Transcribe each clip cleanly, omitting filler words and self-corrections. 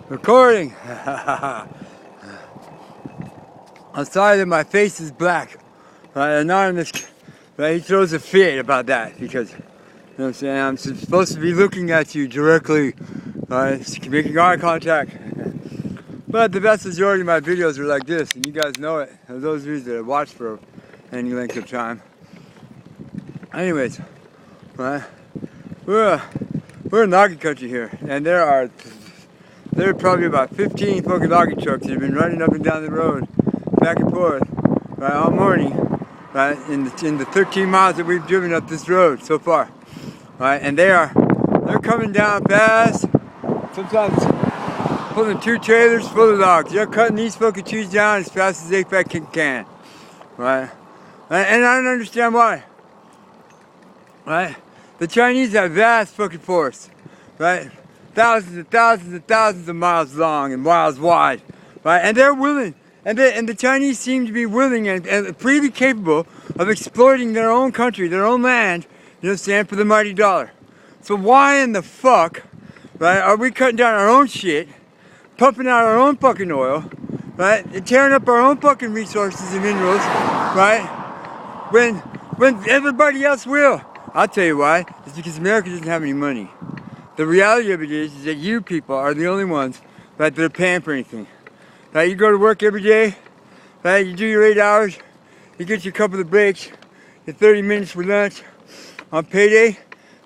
Recording. I'm sorry that my face is black. Right, Anonymous, right, he throws a fit about that because, you know what I'm saying, I'm supposed to be looking at you directly, right, making eye contact. But the vast majority of my videos are like this, and you guys know it. Those of you that have watched for any length of time. Anyways, right, we're in Logging country here, and there are probably about 15 fucking logging trucks that have been running up and down the road, back and forth, right, all morning, right, in the 13 miles that we've driven up this road so far, right, and they're coming down fast, sometimes pulling 2 trailers full of logs. They're cutting these fucking trees down as fast as they fucking can, right, and I don't understand why, right. The Chinese have vast fucking forests, right. Thousands and thousands and thousands of miles long and miles wide, right? And they're willing, and the Chinese seem to be willing and freely capable of exploiting their own country, their own land, you know what I'm saying, for the mighty dollar. So why in the fuck, right, are we cutting down our own shit, pumping out our own fucking oil, right, and tearing up our own fucking resources and minerals, right, when everybody else will? I'll tell you why. It's because America doesn't have any money. The reality of it is that you people are the only ones, right, that are paying for anything. Right, you go to work every day, right, you do your 8 hours, you get your couple of breaks, your 30 minutes for lunch. On payday,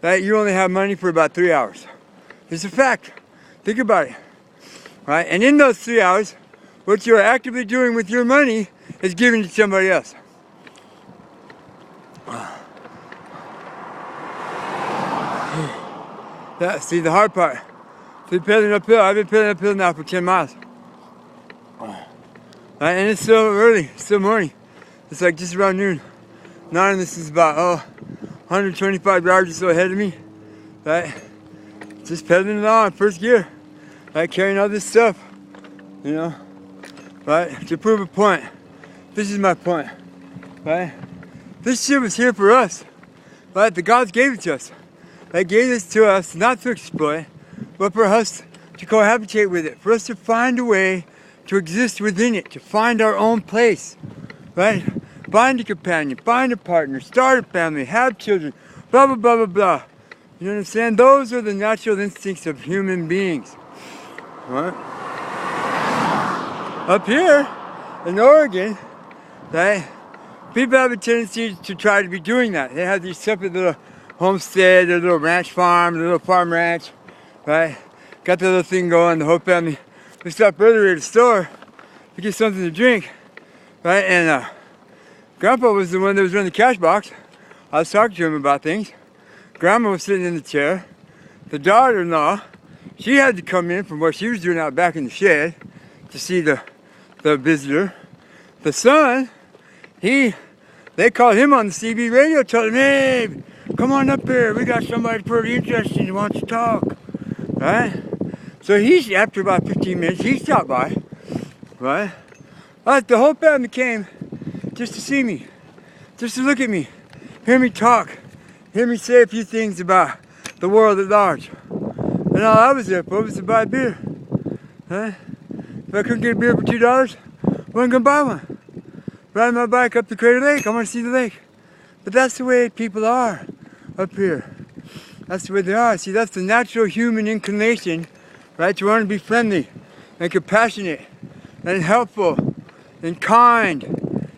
right, you only have money for about 3 hours. It's a fact. Think about it. Right? And in those 3 hours, what you're actively doing with your money is giving it to somebody else. Yeah, see the hard part. See, pedaling uphill. I've been pedaling uphill now for 10 miles. Right, and it's still early, it's still morning. It's like just around noon. Anonymous is about 125 yards or so ahead of me. Right? Just pedaling along, first gear. Right, carrying all this stuff. You know? Right? To prove a point. This is my point. Right? This shit was here for us. Right? The gods gave it to us. They gave this to us not to exploit, but for us to cohabitate with it, for us to find a way to exist within it, to find our own place, right? Find a companion, find a partner, start a family, have children, blah, blah, blah, blah, blah. You know what I'm saying? Those are the natural instincts of human beings, right? Up here in Oregon, right, people have a tendency to try to be doing that. They have these separate little homestead, their little ranch farm, their little farm ranch, right? Got the little thing going, the whole family. We stopped earlier at the store to get something to drink, right? And Grandpa was the one that was running the cash box. I was talking to him about things. Grandma was sitting in the chair. The daughter-in-law, she had to come in from what she was doing out back in the shed to see the visitor. The son, they called him on the CB radio, told him, hey, come on up here, we got somebody pretty interesting who wants to talk, right? So after about 15 minutes, he stopped by, right? The whole family came just to see me, just to look at me, hear me talk, hear me say a few things about the world at large. And all I was there for was to buy a beer, right? If I couldn't get a beer for $2, I wasn't gonna buy one. Riding my bike up the Crater Lake, I want to see the lake. But that's the way people are up here. That's the way they are. See, that's the natural human inclination, right? To want to be friendly and compassionate and helpful and kind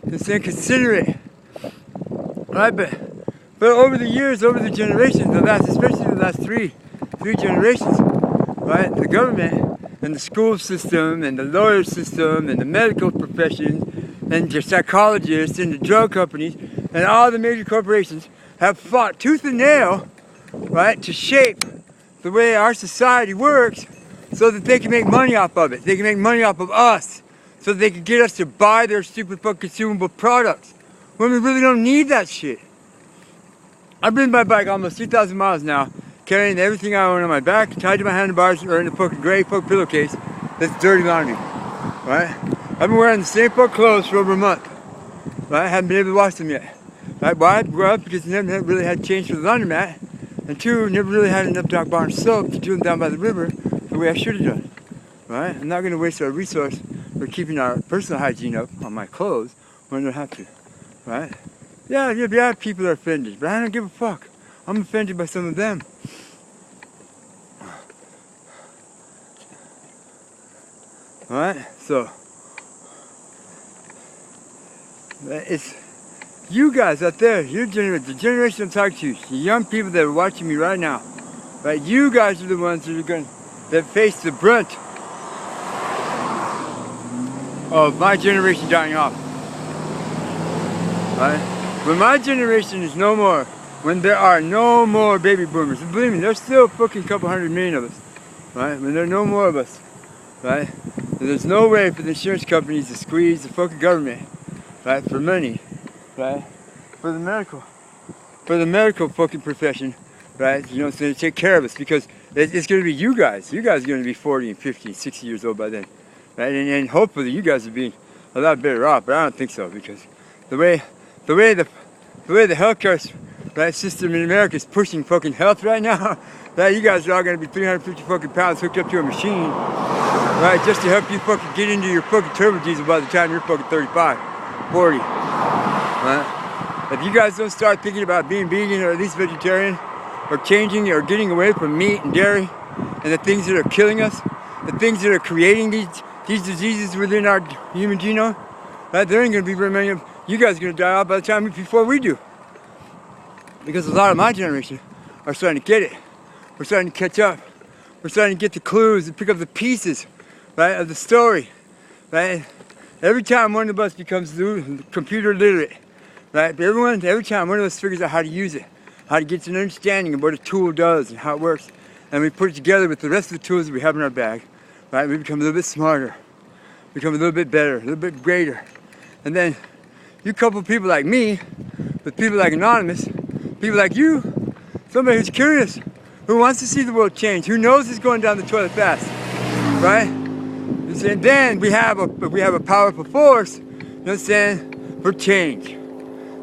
and considerate. Right? But over the years, over the generations, especially the last three generations, right? The government and the school system and the lawyer system and the medical profession and the psychologists and the drug companies and all the major corporations have fought tooth and nail, right, to shape the way our society works so that they can make money off of it. They can make money off of us so that they can get us to buy their stupid fucking consumable products when we really don't need that shit. I've ridden my bike almost 3,000 miles now, carrying everything I own on my back, tied to my handlebars or in a fucking gray fucking pillowcase that's dirty laundry, right? I've been wearing the same fucking clothes for over a month, right? I haven't been able to wash them yet. Right? Why? Well, because I never really had change for the laundromat, and 2, never really had enough Doc Barnes soap to do them down by the river the way I should have done. right? I'm not going to waste our resource for keeping our personal hygiene up on my clothes when I don't have to, right? Yeah, people are offended, but I don't give a fuck. I'm offended by some of them. Alright, so it's you guys out there, your generation, the generation I'm talking to, the young people that are watching me right now, right? You guys are the ones that face the brunt of my generation dying off. Right? When my generation is no more, when there are no more baby boomers, and believe me, there's still a fucking couple 100 million of us, right? When there are no more of us, right? And there's no way for the insurance companies to squeeze the fucking government, right, for money, right, for the medical fucking profession, right, you know, so they take care of us, because it's going to be you guys are going to be 40 and 50 and 60 years old by then, right, and hopefully you guys will be a lot better off, but I don't think so, because the way the healthcare, right, system in America is pushing fucking health right now, right, you guys are all going to be 350 fucking pounds hooked up to a machine, right, just to help you fucking get into your fucking turbo diesel by the time you're fucking 35, 40, right? If you guys don't start thinking about being vegan or at least vegetarian, or changing or getting away from meat and dairy and the things that are killing us, the things that are creating these diseases within our human genome, right, there ain't gonna be very many of you guys are gonna die out by the time before we do. Because a lot of my generation are starting to get it. We're starting to catch up. We're starting to get the clues and pick up the pieces, right, of the story, right? Every time one of us becomes computer literate, right? Every time one of us figures out how to use it, how to get an understanding of what a tool does and how it works, and we put it together with the rest of the tools that we have in our bag, right? We become a little bit smarter, become a little bit better, a little bit greater. And then you couple people like me with people like Anonymous, people like you, somebody who's curious, who wants to see the world change, who knows it's going down the toilet fast, right? And then we have a powerful force, you know what I'm saying, for change.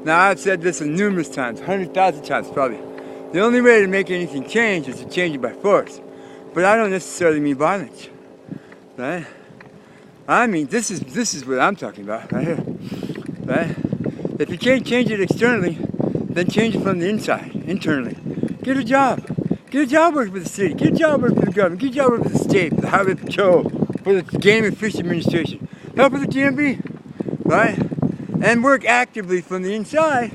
Now I've said this numerous times, 100,000 times probably. The only way to make anything change is to change it by force. But I don't necessarily mean violence, right? I mean, this is what I'm talking about right here, right? If you can't change it externally, then change it from the inside, internally. Get a job. Get a job working for the city. Get a job working for the government. Get a job working for the state, for the Highway Patrol, for the Game and Fish Administration. Help with the GMB, right? And work actively from the inside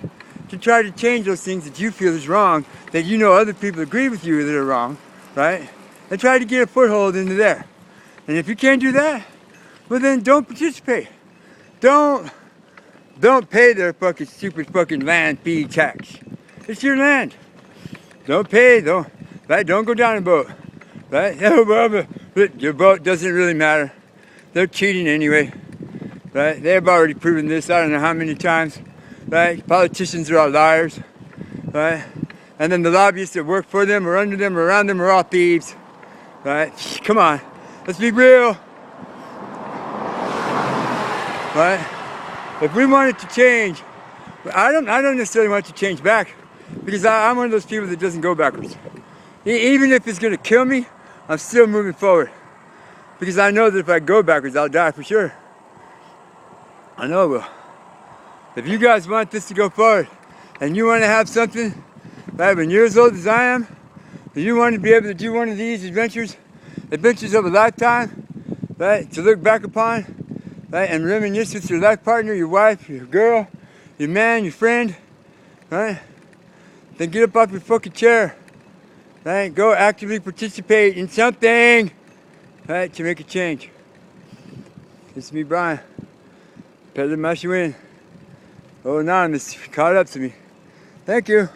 to try to change those things that you feel is wrong, that you know other people agree with you that are wrong, right? And try to get a foothold into there. And if you can't do that, well then don't participate. Don't pay their fucking stupid fucking land fee tax. It's your land. Don't pay, right? Don't go down a boat, right? Your boat doesn't really matter. They're cheating anyway, right? They've already proven this I don't know how many times, right? Politicians are all liars, right? And then the lobbyists that work for them or under them or around them are all thieves, right? Come on, let's be real, right? If we want it to change, I don't necessarily want it to change back, because I'm one of those people that doesn't go backwards. Even if it's gonna kill me, I'm still moving forward. Because I know that if I go backwards, I'll die for sure. I know I will. If you guys want this to go forward, and you want to have something, right, when you're as old as I am, and you want to be able to do one of these adventures of a lifetime, right, to look back upon, right, and reminisce with your life partner, your wife, your girl, your man, your friend, right, then get up off your fucking chair, right, go actively participate in something, right, to make a change. This is me, Brian. Pedro Mashuin. Oh, Anonymous caught up to me. Thank you.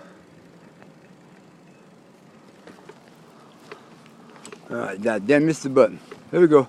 Alright, damn, missed the button. There we go.